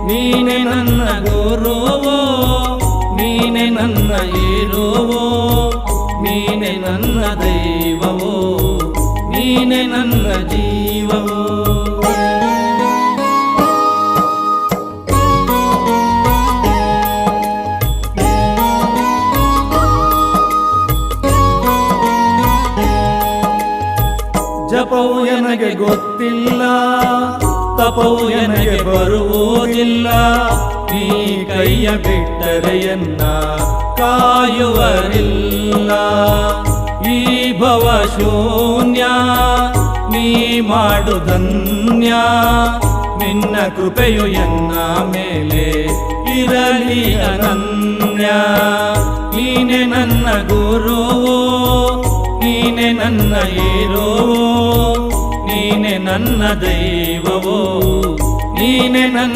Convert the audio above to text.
ನೀನೆ ನನ್ನ ಗುರುವೋ, ನೀನೆ ನನ್ನ ಹೀರೋವೋ, ನೀನೆ ನನ್ನ ದೈವವೋ, ನೀನೆ ನನ್ನ ಜೀವವೋ. ಜಪವು ನನಗೆ ಗೊತ್ತಿಲ್ಲ, ತಪವು ನನಗೆ ಬರುವುದಿಲ್ಲ, ನೀ ಕೈಯ ಬಿಟ್ಟರೆಯನ್ನ ಕಾಯುವರಿಲ್ಲ. ಈ ಭವ ಶೂನ್ಯ ನೀ ಮಾಡುಧನ್ಯ, ನಿನ್ನ ಕೃಪೆಯು ಎನ್ನ ಮೇಲೆ ಇರಲಿ ಅನನ್ಯ. ನೀನೆ ನನ್ನ ಗುರುವೋ, ನೀನೆ ನನ್ನ ಹೀರೋವೋ, ನೀನೆ ನನ್ನ ದೈವವೋ, ನೀನೆ ನನ್ನ